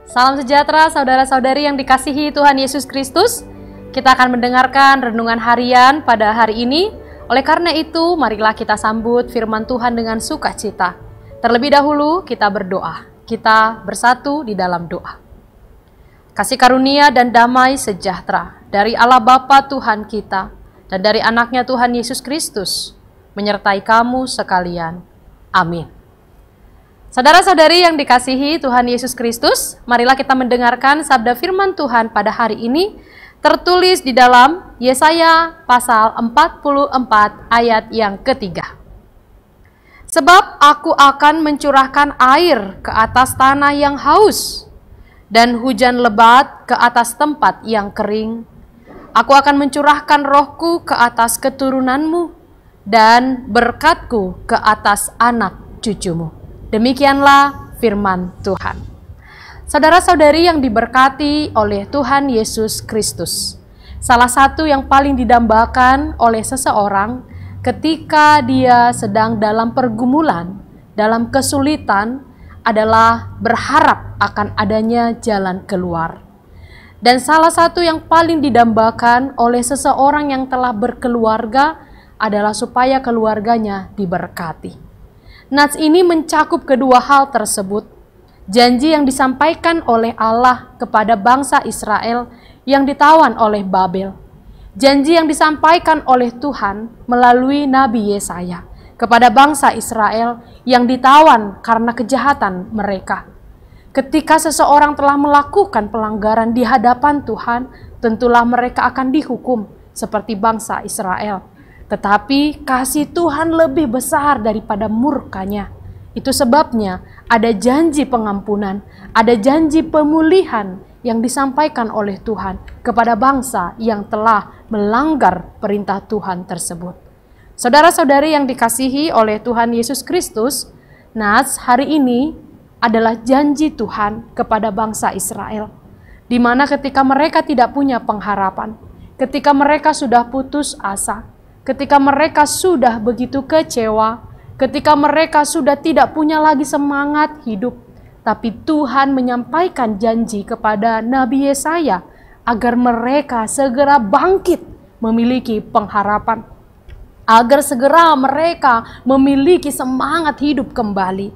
Salam sejahtera saudara-saudari yang dikasihi Tuhan Yesus Kristus. Kita akan mendengarkan renungan harian pada hari ini. Oleh karena itu, marilah kita sambut firman Tuhan dengan sukacita. Terlebih dahulu kita berdoa. Kita bersatu di dalam doa. Kasih karunia dan damai sejahtera dari Allah Bapa Tuhan kita dan dari anaknya Tuhan Yesus Kristus menyertai kamu sekalian. Amin. Saudara-saudari yang dikasihi Tuhan Yesus Kristus, marilah kita mendengarkan sabda firman Tuhan pada hari ini, tertulis di dalam Yesaya pasal 44 ayat yang ketiga. Sebab aku akan mencurahkan air ke atas tanah yang haus, dan hujan lebat ke atas tempat yang kering. Aku akan mencurahkan rohku ke atas keturunanmu, dan berkatku ke atas anak cucumu. Demikianlah firman Tuhan. Saudara-saudari yang diberkati oleh Tuhan Yesus Kristus, salah satu yang paling didambakan oleh seseorang ketika dia sedang dalam pergumulan, dalam kesulitan, adalah berharap akan adanya jalan keluar. Dan salah satu yang paling didambakan oleh seseorang yang telah berkeluarga adalah supaya keluarganya diberkati. Nats ini mencakup kedua hal tersebut. Janji yang disampaikan oleh Allah kepada bangsa Israel yang ditawan oleh Babel. Janji yang disampaikan oleh Tuhan melalui Nabi Yesaya kepada bangsa Israel yang ditawan karena kejahatan mereka. Ketika seseorang telah melakukan pelanggaran di hadapan Tuhan, tentulah mereka akan dihukum seperti bangsa Israel. Tetapi kasih Tuhan lebih besar daripada murkanya. Itu sebabnya ada janji pengampunan, ada janji pemulihan yang disampaikan oleh Tuhan kepada bangsa yang telah melanggar perintah Tuhan tersebut. Saudara-saudari yang dikasihi oleh Tuhan Yesus Kristus, Nats hari ini adalah janji Tuhan kepada bangsa Israel, di mana ketika mereka tidak punya pengharapan, ketika mereka sudah putus asa, ketika mereka sudah begitu kecewa, ketika mereka sudah tidak punya lagi semangat hidup, tapi Tuhan menyampaikan janji kepada Nabi Yesaya agar mereka segera bangkit memiliki pengharapan, agar segera mereka memiliki semangat hidup kembali.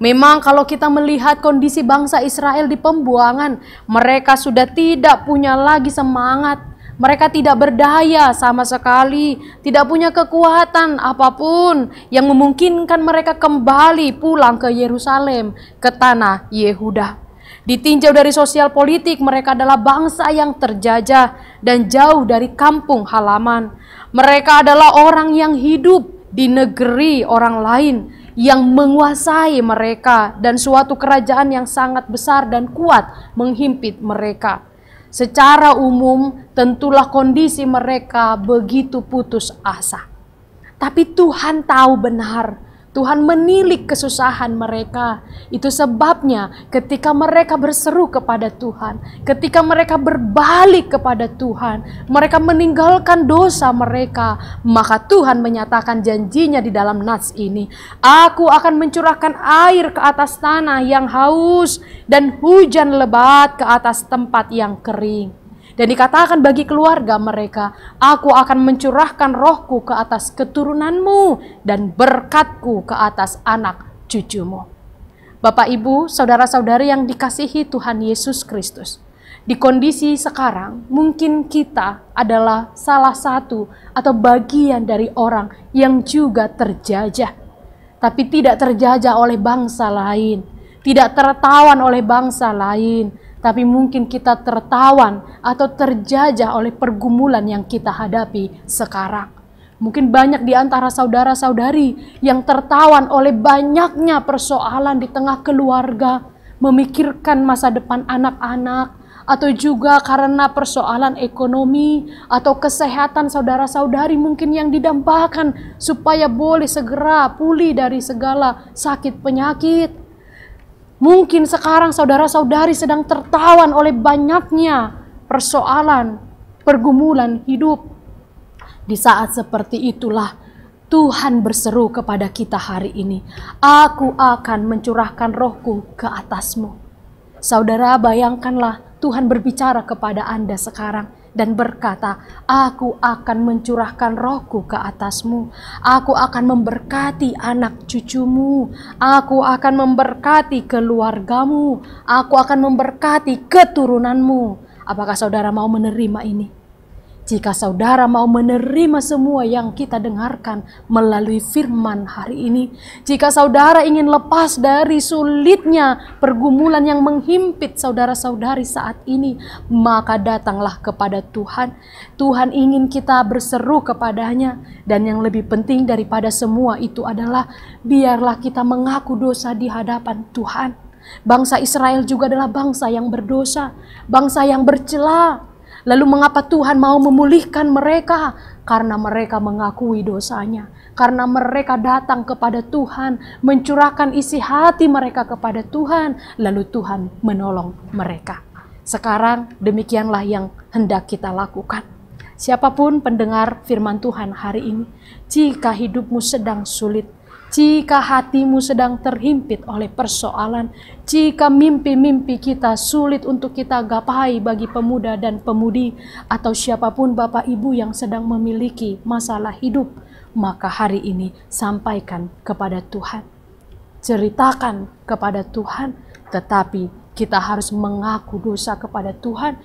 Memang kalau kita melihat kondisi bangsa Israel di pembuangan, mereka sudah tidak punya lagi semangat. Mereka tidak berdaya sama sekali, tidak punya kekuatan apapun yang memungkinkan mereka kembali pulang ke Yerusalem, ke tanah Yehuda. Ditinjau dari sosial politik, mereka adalah bangsa yang terjajah dan jauh dari kampung halaman. Mereka adalah orang yang hidup di negeri orang lain yang menguasai mereka, dan suatu kerajaan yang sangat besar dan kuat menghimpit mereka. Secara umum, tentulah kondisi mereka begitu putus asa. Tapi Tuhan tahu benar, Tuhan menilik kesusahan mereka. Itu sebabnya ketika mereka berseru kepada Tuhan, ketika mereka berbalik kepada Tuhan, mereka meninggalkan dosa mereka, maka Tuhan menyatakan janjinya di dalam nats ini. Aku akan mencurahkan air ke atas tanah yang haus dan hujan lebat ke atas tempat yang kering. Dan dikatakan bagi keluarga mereka, aku akan mencurahkan rohku ke atas keturunanmu dan berkatku ke atas anak cucumu. Bapak, Ibu, saudara-saudari yang dikasihi Tuhan Yesus Kristus. Di kondisi sekarang, mungkin kita adalah salah satu atau bagian dari orang yang juga terjajah. Tapi tidak terjajah oleh bangsa lain, tidak tertawan oleh bangsa lain, tapi mungkin kita tertawan atau terjajah oleh pergumulan yang kita hadapi sekarang. Mungkin banyak di antara saudara-saudari yang tertawan oleh banyaknya persoalan di tengah keluarga, memikirkan masa depan anak-anak, atau juga karena persoalan ekonomi atau kesehatan saudara-saudari mungkin yang didambakan supaya boleh segera pulih dari segala sakit penyakit. Mungkin sekarang saudara-saudari sedang tertawan oleh banyaknya persoalan, pergumulan hidup. Di saat seperti itulah Tuhan berseru kepada kita hari ini, aku akan mencurahkan rohku ke atasmu. Saudara, bayangkanlah Tuhan berbicara kepada Anda sekarang dan berkata, aku akan mencurahkan rohku ke atasmu. Aku akan memberkati anak cucumu. Aku akan memberkati keluargamu. Aku akan memberkati keturunanmu. Apakah saudara mau menerima ini? Jika saudara mau menerima semua yang kita dengarkan melalui firman hari ini, jika saudara ingin lepas dari sulitnya pergumulan yang menghimpit saudara-saudari saat ini, maka datanglah kepada Tuhan. Tuhan ingin kita berseru kepadanya, dan yang lebih penting daripada semua itu adalah biarlah kita mengaku dosa di hadapan Tuhan. Bangsa Israel juga adalah bangsa yang berdosa, bangsa yang bercela. Lalu mengapa Tuhan mau memulihkan mereka? Karena mereka mengakui dosanya. Karena mereka datang kepada Tuhan, mencurahkan isi hati mereka kepada Tuhan. Lalu Tuhan menolong mereka. Sekarang demikianlah yang hendak kita lakukan. Siapapun pendengar firman Tuhan hari ini, jika hidupmu sedang sulit, jika hatimu sedang terhimpit oleh persoalan, jika mimpi-mimpi kita sulit untuk kita gapai bagi pemuda dan pemudi, atau siapapun Bapak Ibu yang sedang memiliki masalah hidup, maka hari ini sampaikan kepada Tuhan. Ceritakan kepada Tuhan, tetapi kita harus mengaku dosa kepada Tuhan.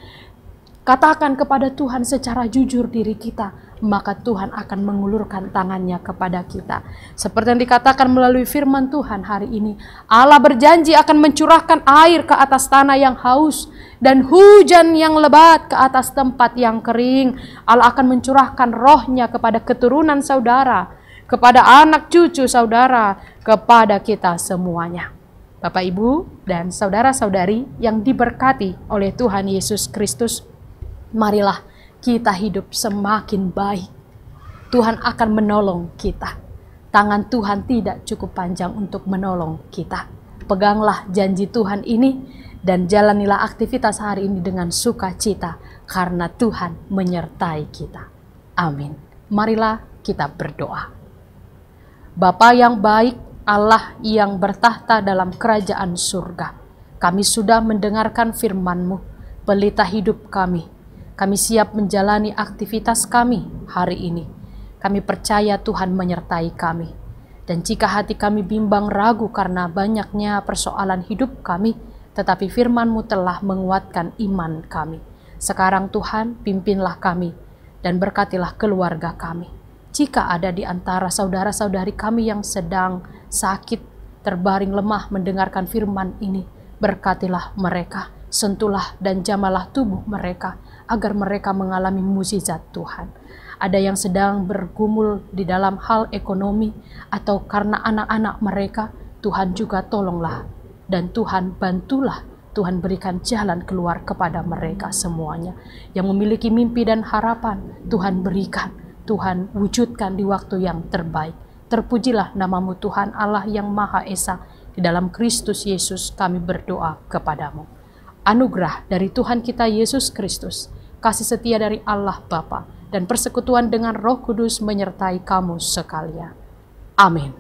Katakan kepada Tuhan secara jujur diri kita, maka Tuhan akan mengulurkan tangannya kepada kita. Seperti yang dikatakan melalui firman Tuhan hari ini, Allah berjanji akan mencurahkan air ke atas tanah yang haus dan hujan yang lebat ke atas tempat yang kering. Allah akan mencurahkan rohnya kepada keturunan saudara, kepada anak cucu saudara, kepada kita semuanya. Bapak, Ibu, dan saudara-saudari yang diberkati oleh Tuhan Yesus Kristus, marilah kita hidup semakin baik. Tuhan akan menolong kita. Tangan Tuhan tidak cukup panjang untuk menolong kita. Peganglah janji Tuhan ini dan jalanilah aktivitas hari ini dengan sukacita karena Tuhan menyertai kita. Amin. Marilah kita berdoa. Bapa yang baik, Allah yang bertahta dalam kerajaan surga, kami sudah mendengarkan firman-Mu, pelita hidup kami. Kami siap menjalani aktivitas kami hari ini. Kami percaya Tuhan menyertai kami. Dan jika hati kami bimbang ragu karena banyaknya persoalan hidup kami, tetapi firman-Mu telah menguatkan iman kami. Sekarang Tuhan, pimpinlah kami dan berkatilah keluarga kami. Jika ada di antara saudara-saudari kami yang sedang sakit, terbaring lemah mendengarkan firman ini, berkatilah mereka, sentuhlah dan jamalah tubuh mereka, agar mereka mengalami mukjizat Tuhan. Ada yang sedang bergumul di dalam hal ekonomi atau karena anak-anak mereka, Tuhan juga tolonglah dan Tuhan bantulah. Tuhan berikan jalan keluar kepada mereka semuanya. Yang memiliki mimpi dan harapan, Tuhan berikan, Tuhan wujudkan di waktu yang terbaik. Terpujilah nama-Mu Tuhan Allah yang Maha Esa. Di dalam Kristus Yesus kami berdoa kepadamu. Anugerah dari Tuhan kita Yesus Kristus, kasih setia dari Allah Bapa, dan persekutuan dengan Roh Kudus menyertai kamu sekalian. Amin.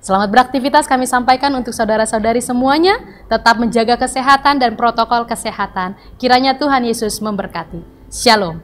Selamat beraktivitas kami sampaikan untuk saudara-saudari semuanya. Tetap menjaga kesehatan dan protokol kesehatan. Kiranya Tuhan Yesus memberkati. Shalom.